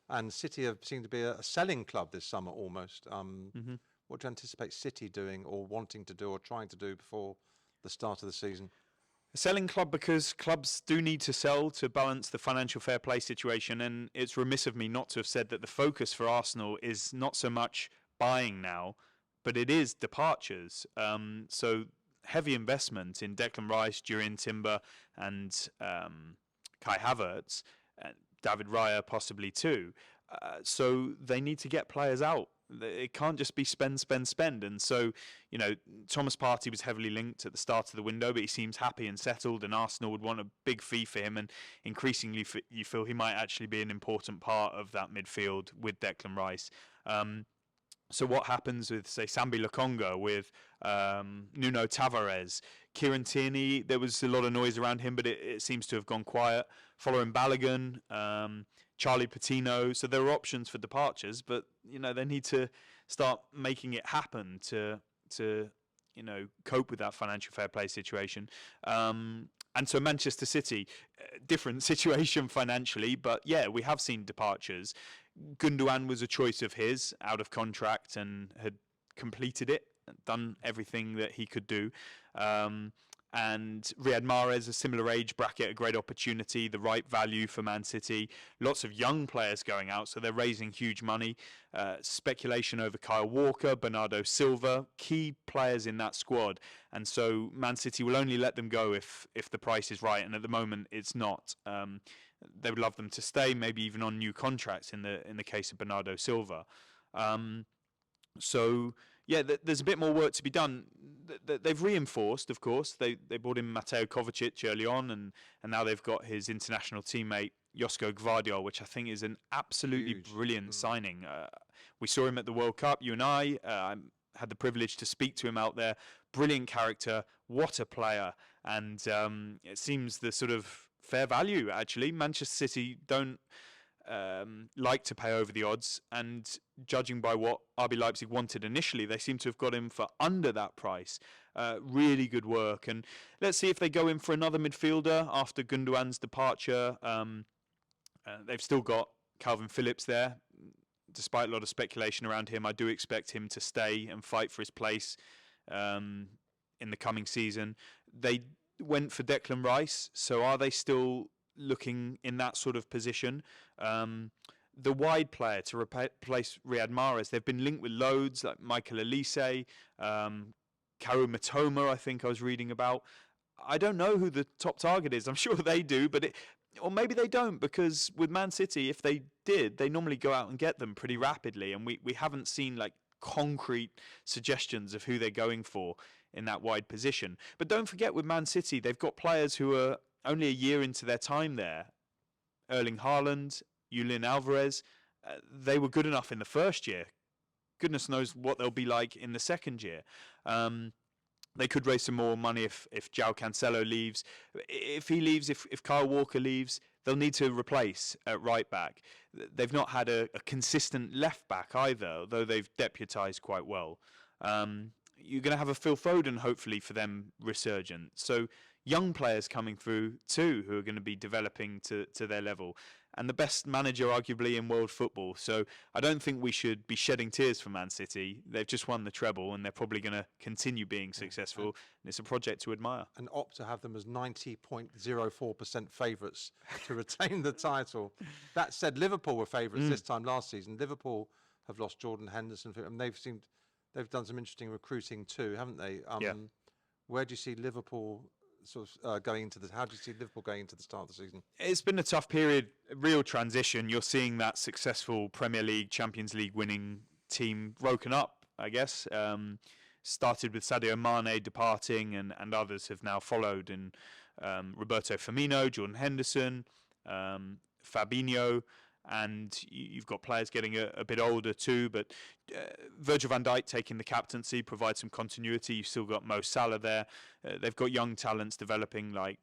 And City have seemed to be a selling club this summer almost. What do you anticipate City doing or wanting to do or trying to do before the start of the season? A selling club because clubs do need to sell to balance the financial fair play situation, and it's remiss of me not to have said that the focus for Arsenal is not so much buying now, but it is departures. So heavy investment in Declan Rice, Jurrien Timber, and Kai Havertz, David Raya possibly too. So they need to get players out. It can't just be spend, spend, spend. And so, Thomas Partey was heavily linked at the start of the window, but he seems happy and settled, and Arsenal would want a big fee for him. And increasingly, you feel he might actually be an important part of that midfield with Declan Rice. So what happens with, say, Sambi Lokonga, with Nuno Tavares, Kieran Tierney? There was a lot of noise around him, but it seems to have gone quiet. Following Balogun, Charlie Patino. So there are options for departures, but they need to start making it happen to cope with that financial fair play situation. And so Manchester City, different situation financially, but yeah, we have seen departures. Gundogan was a choice of his, out of contract, and had completed it, done everything that he could do. And Riyad Mahrez, a similar age bracket, a great opportunity, the right value for Man City. Lots of young players going out, so they're raising huge money. Speculation over Kyle Walker, Bernardo Silva, key players in that squad. And so Man City will only let them go if the price is right, and at the moment it's not. They would love them to stay, maybe even on new contracts in the case of Bernardo Silva. So, yeah, there's a bit more work to be done. They've reinforced, of course. They brought in Mateo Kovacic early on, and now they've got his international teammate, Josko Gvardiol, which I think is an absolutely brilliant signing. We saw him at the World Cup, you and I had the privilege to speak to him out there. Brilliant character, what a player. And it seems the sort of fair value, actually. Manchester City don't like to pay over the odds, and judging by what RB Leipzig wanted initially, they seem to have got him for under that price. Really good work, and let's see if they go in for another midfielder after Gundogan's departure. They've still got Calvin Phillips there. Despite a lot of speculation around him, I do expect him to stay and fight for his place in the coming season. They went for Declan Rice, so are they still looking in that sort of position? The wide player to replace Riyad Mahrez, they've been linked with loads, like Michael Olise, Karu Matoma, I think I was reading about. I don't know who the top target is. I'm sure they do, or maybe they don't, because with Man City, if they did, they normally go out and get them pretty rapidly, and we haven't seen concrete suggestions of who they're going for in that wide position. But don't forget, with Man City, they've got players who are only a year into their time there. Erling Haaland, Julian Alvarez, they were good enough in the first year. Goodness knows what they'll be like in the second year. They could raise some more money if João Cancelo leaves. If he leaves, if Kyle Walker leaves, they'll need to replace at right back. They've not had a consistent left back either, although they've deputised quite well. You're going to have a Phil Foden, hopefully, for them resurgent. So young players coming through too, who are going to be developing to their level. And the best manager, arguably, in world football. So I don't think we should be shedding tears for Man City. They've just won the treble, and they're probably going to continue being successful. And it's a project to admire. And opt to have them as 90.04% favourites to retain the title. That said, Liverpool were favourites this time last season. Liverpool have lost Jordan Henderson, and they've done some interesting recruiting too, haven't they? Where do you see Liverpool going into this? How do you see Liverpool going into the start of the season? It's been a tough period, a real transition. You're seeing that successful Premier League, Champions League winning team broken up, I guess. Started with Sadio Mane departing, and others have now followed. And Roberto Firmino, Jordan Henderson, Fabinho. And you've got players getting a bit older too, but Virgil van Dijk taking the captaincy provides some continuity. You've still got Mo Salah there. They've got young talents developing like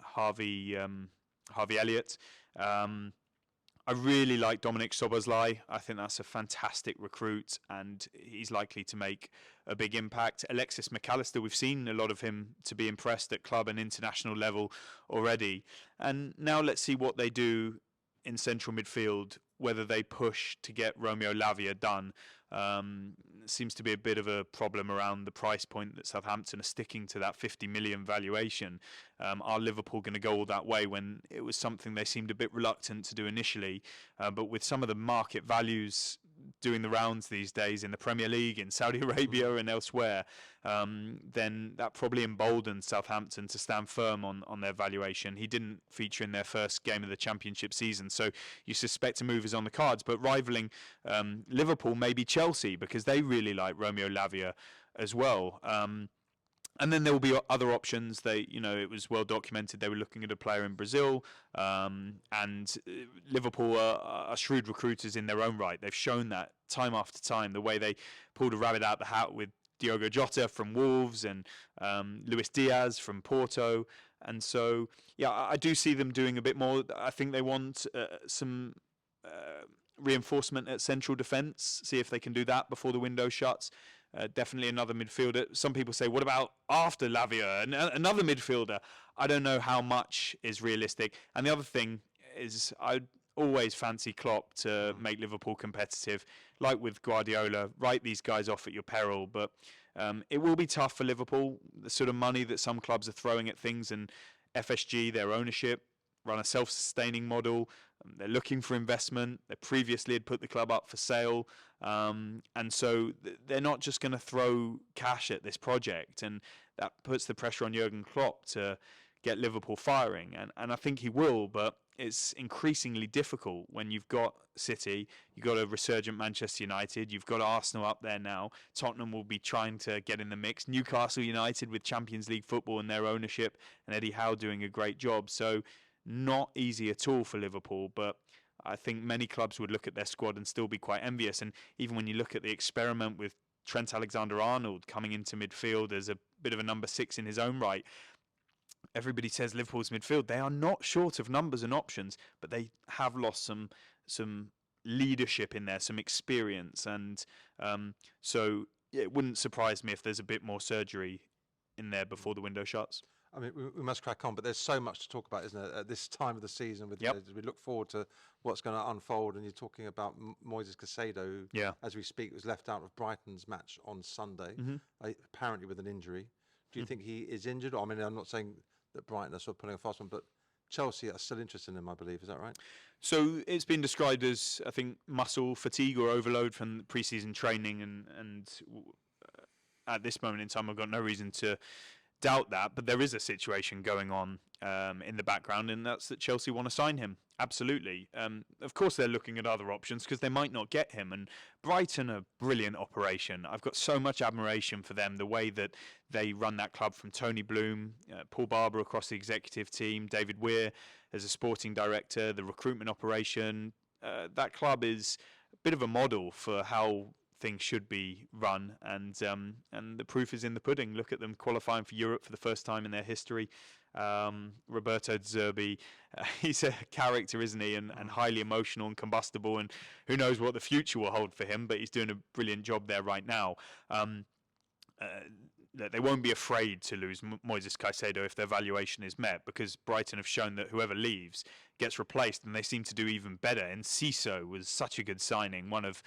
Harvey Elliott. I really like Dominic Szoboszlai. I think that's a fantastic recruit, and he's likely to make a big impact. Alexis McAllister, we've seen a lot of him to be impressed at club and international level already. And now let's see what they do in central midfield whether they push to get Romeo Lavia done. Seems to be a bit of a problem around the price point that Southampton are sticking to, that 50 million valuation. Are Liverpool going to go all that way when it was something they seemed a bit reluctant to do initially? But with some of the market values doing the rounds these days in the Premier League, in Saudi Arabia and elsewhere, then that probably emboldened Southampton to stand firm on their valuation. He didn't feature in their first game of the Championship season, so you suspect a move is on the cards. But rivaling Liverpool, maybe Chelsea, because they really like Romeo Lavia as well. And then there will be other options. It was well documented they were looking at a player in Brazil, and Liverpool are shrewd recruiters in their own right. They've shown that time after time, the way they pulled a rabbit out of the hat with Diogo Jota from Wolves and Luis Diaz from Porto. And so, yeah, I do see them doing a bit more. I think they want some reinforcement at central defence, see if they can do that before the window shuts. Definitely another midfielder. Some people say, what about after Lavia? Another midfielder. I don't know how much is realistic. And the other thing is, I always fancy Klopp to make Liverpool competitive. Like with Guardiola, write these guys off at your peril. But it will be tough for Liverpool. The sort of money that some clubs are throwing at things, and FSG, their ownership, run a self-sustaining model. They're looking for investment. They previously had put the club up for sale. And so they're not just going to throw cash at this project. And that puts the pressure on Jurgen Klopp to get Liverpool firing. And I think he will, but it's increasingly difficult when you've got City, you've got a resurgent Manchester United, you've got Arsenal up there now. Tottenham will be trying to get in the mix. Newcastle United with Champions League football and their ownership, and Eddie Howe doing a great job. So not easy at all for Liverpool, but I think many clubs would look at their squad and still be quite envious. And even when you look at the experiment with Trent Alexander-Arnold coming into midfield as a bit of a number 6 in his own right, everybody says Liverpool's midfield. They are not short of numbers and options, but they have lost some leadership in there, some experience. And so it wouldn't surprise me if there's a bit more surgery in there before the window shuts. I mean, we must crack on, but there's so much to talk about, isn't there, at this time of the season? As we look forward to what's going to unfold, and you're talking about Moises Caicedo, who, as we speak, was left out of Brighton's match on Sunday, apparently with an injury. Do you think he is injured? I mean, I'm not saying that Brighton are sort of putting a fast one, but Chelsea are still interested in him, I believe. Is that right? So it's been described as, I think, muscle fatigue or overload from pre-season training, and at this moment in time, I've got no reason to doubt that, but there is a situation going on in the background, and that's that Chelsea want to sign him. Absolutely. Of course, they're looking at other options because they might not get him. And Brighton are brilliant operation. I've got so much admiration for them, the way that they run that club, from Tony Bloom, Paul Barber across the executive team, David Weir as a sporting director, the recruitment operation. That club is a bit of a model for how things should be run, and the proof is in the pudding. Look at them qualifying for Europe for the first time in their history. Roberto De Zerbi, he's a character, isn't he, and highly emotional and combustible, and who knows what the future will hold for him, but he's doing a brilliant job there right now. They won't be afraid to lose Moises Caicedo if their valuation is met, because Brighton have shown that whoever leaves gets replaced, and they seem to do even better. And Caicedo was such a good signing, one of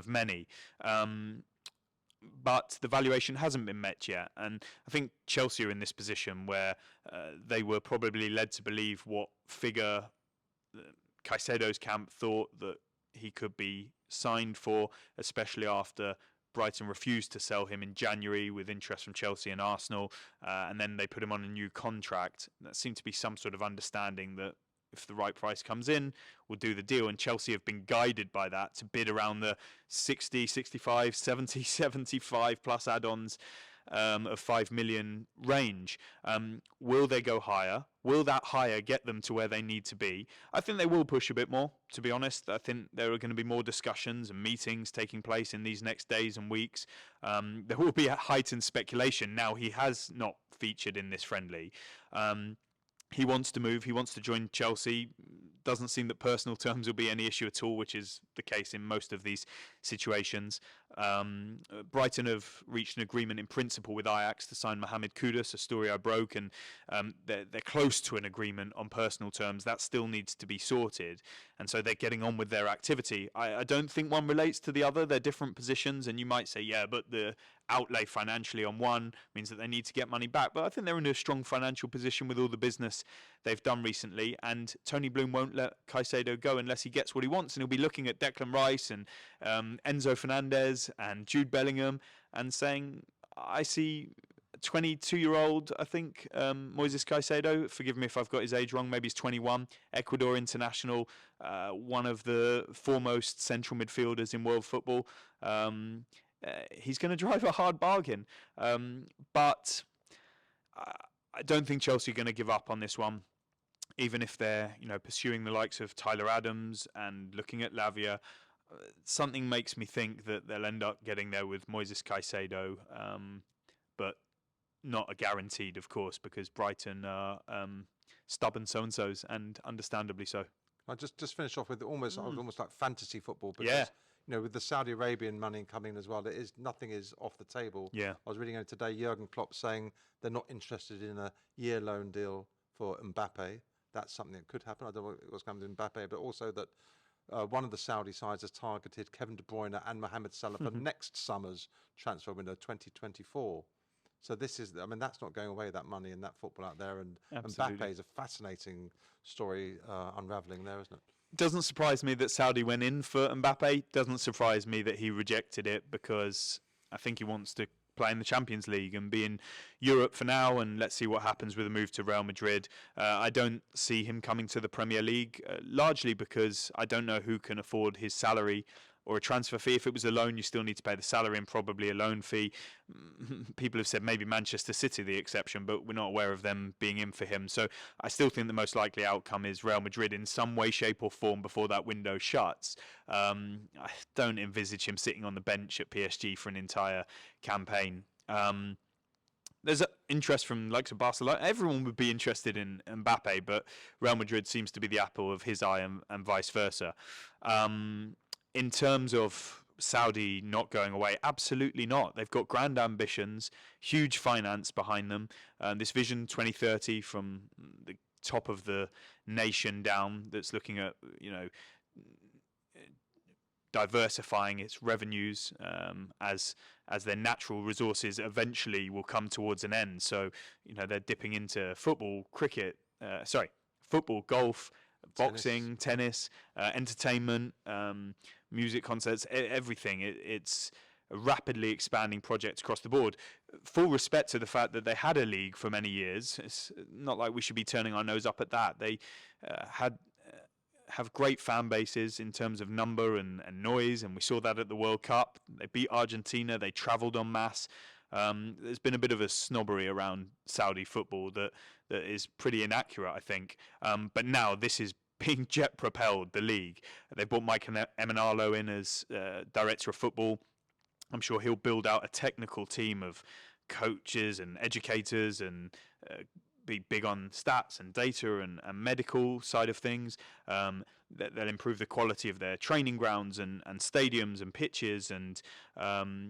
many. But the valuation hasn't been met yet, and I think Chelsea are in this position where they were probably led to believe what figure Caicedo's camp thought that he could be signed for, especially after Brighton refused to sell him in January with interest from Chelsea and Arsenal, and then they put him on a new contract. That seemed to be some sort of understanding that if the right price comes in, we'll do the deal. And Chelsea have been guided by that to bid around the 60, 65, 70, 75 plus add-ons of 5 million range. Will they go higher? Will that higher get them to where they need to be? I think they will push a bit more, to be honest. I think there are going to be more discussions and meetings taking place in these next days and weeks. There will be a heightened speculation. Now, he has not featured in this friendly. He wants to move. He wants to join Chelsea. doesn't seem that personal terms will be any issue at all, which is the case in most of these situations. Brighton have reached an agreement in principle with Ajax to sign Mohamed Kudus, a story I broke, and they're close to an agreement on personal terms. That still needs to be sorted, and so they're getting on with their activity. I don't think one relates to the other. They're different positions, and you might say, yeah, but the outlay financially on one means that they need to get money back. But I think they're in a strong financial position with all the business they've done recently, and Tony Bloom won't let Caicedo go unless he gets what he wants, and he'll be looking at Declan Rice and Enzo Fernandez and Jude Bellingham and saying, I see 22-year-old, I think, Moises Caicedo, forgive me if I've got his age wrong, maybe he's 21, Ecuador international, one of the foremost central midfielders in world football. He's going to drive a hard bargain. But I don't think Chelsea are going to give up on this one, even if they're pursuing the likes of Tyler Adams and looking at Lavia. Something makes me think that they'll end up getting there with Moises Caicedo, but not a guaranteed, of course, because Brighton are stubborn so-and-sos, and understandably so. I'll just finish off with almost like fantasy football, because with the Saudi Arabian money coming as well, nothing is off the table. Yeah. I was reading it today, Jurgen Klopp saying they're not interested in a year loan deal for Mbappe. That's something that could happen. I don't know what's coming to Mbappe, but also that one of the Saudi sides has targeted Kevin De Bruyne and Mohamed Salah for next summer's transfer window, 2024. So that's not going away, that money and that football out there. And Mbappe is a fascinating story unravelling there, isn't it? Doesn't surprise me that Saudi went in for Mbappe. Doesn't surprise me that he rejected it, because I think he wants to play in the Champions League and be in Europe for now, and let's see what happens with a move to Real Madrid. I don't see him coming to the Premier League, largely because I don't know who can afford his salary or a transfer fee. If it was a loan, you still need to pay the salary and probably a loan fee. People have said maybe Manchester City the exception, but we're not aware of them being in for him. So I still think the most likely outcome is Real Madrid in some way, shape or form before that window shuts. I don't envisage him sitting on the bench at PSG for an entire campaign. There's interest from the likes of Barcelona. Everyone would be interested in Mbappe, but Real Madrid seems to be the apple of his eye, and vice versa. In terms of Saudi not going away, absolutely not. They've got grand ambitions, huge finance behind them. This Vision 2030 from the top of the nation down, that's looking at, diversifying its revenues as their natural resources eventually will come towards an end. So, they're dipping into football, golf, boxing, tennis, entertainment, music concerts, everything. It's a rapidly expanding project across the board. Full respect to the fact that they had a league for many years. It's not like we should be turning our nose up at that. They have great fan bases in terms of number and noise, and we saw that at the World Cup. They beat Argentina. They travelled en masse. There's been a bit of a snobbery around Saudi football that is pretty inaccurate, I think. But now this is being jet-propelled, the league. They brought Mike Emenalo in as director of football. I'm sure he'll build out a technical team of coaches and educators and be big on stats and data and medical side of things. They'll improve the quality of their training grounds and stadiums and pitches, and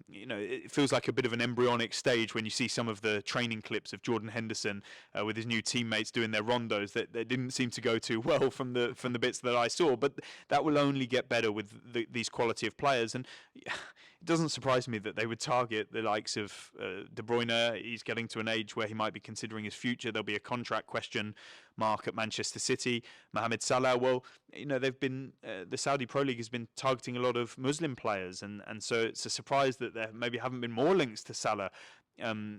it feels like a bit of an embryonic stage when you see some of the training clips of Jordan Henderson with his new teammates doing their rondos that they didn't seem to go too well from the bits that I saw. But that will only get better with these quality of players, and it doesn't surprise me that they would target the likes of De Bruyne. He's getting to an age where he might be considering his future. There'll be a contract question mark at Manchester City. Mohamed Salah, well, they've been the Saudi Pro League has been targeting a lot of Muslim players, and so it's a surprise that there maybe haven't been more links to Salah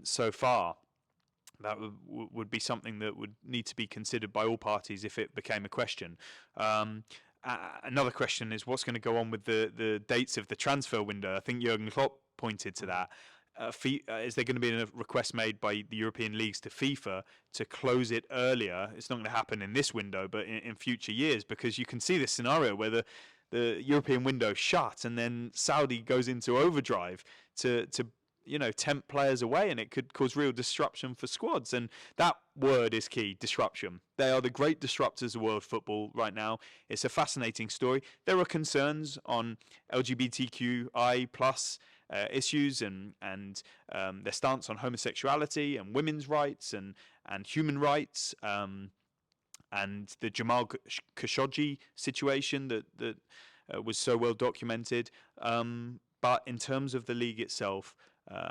so far. That would be something that would need to be considered by all parties if it became a question. Another question is what's going to go on with the dates of the transfer window. I think Jurgen Klopp pointed to that. Is there going to be a request made by the European leagues to FIFA to close it earlier? It's not going to happen in this window, but in future years, because you can see this scenario where the European window shut and then Saudi goes into overdrive to tempt players away, and it could cause real disruption for squads. And that word is key: disruption. They are the great disruptors of world football right now. It's a fascinating story. There are concerns on LGBTQI plus issues and their stance on homosexuality and women's rights and human rights, and the Jamal Khashoggi situation that was so well documented. But in terms of the league itself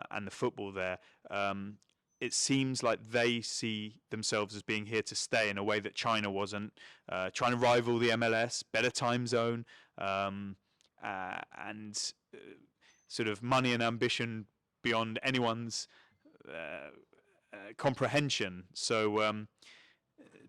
and the football there, it seems like they see themselves as being here to stay in a way that China wasn't, trying to rival the MLS, better time zone, and sort of money and ambition beyond anyone's comprehension. So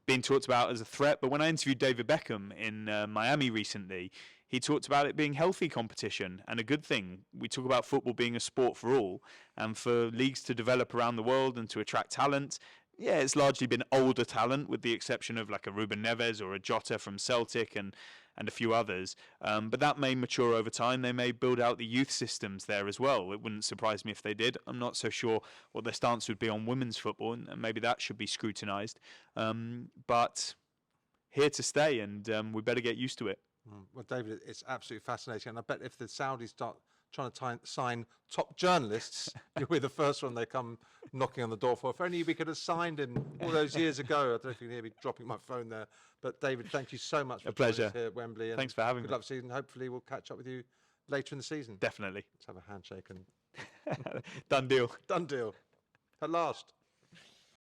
being talked about as a threat. But when I interviewed David Beckham in Miami recently, he talked about it being healthy competition and a good thing. We talk about football being a sport for all, and for leagues to develop around the world and to attract talent. Yeah, it's largely been older talent, with the exception of like a Ruben Neves or a Jota from Celtic and a few others. But that may mature over time. They may build out the youth systems there as well. It wouldn't surprise me if they did. I'm not so sure what their stance would be on women's football, and maybe that should be scrutinised. But here to stay, and we better get used to it. Well, David, it's absolutely fascinating. And I bet if the Saudis start trying to sign top journalists, you'll be the first one they come knocking on the door for. If only we could have signed him all those years ago. I don't know if you can hear me dropping my phone there. But David, thank you so much for joining us here at Wembley. And thanks for having me. Good luck season. Hopefully we'll catch up with you later in the season. Definitely. Let's have a handshake and Done deal. Done deal. At last.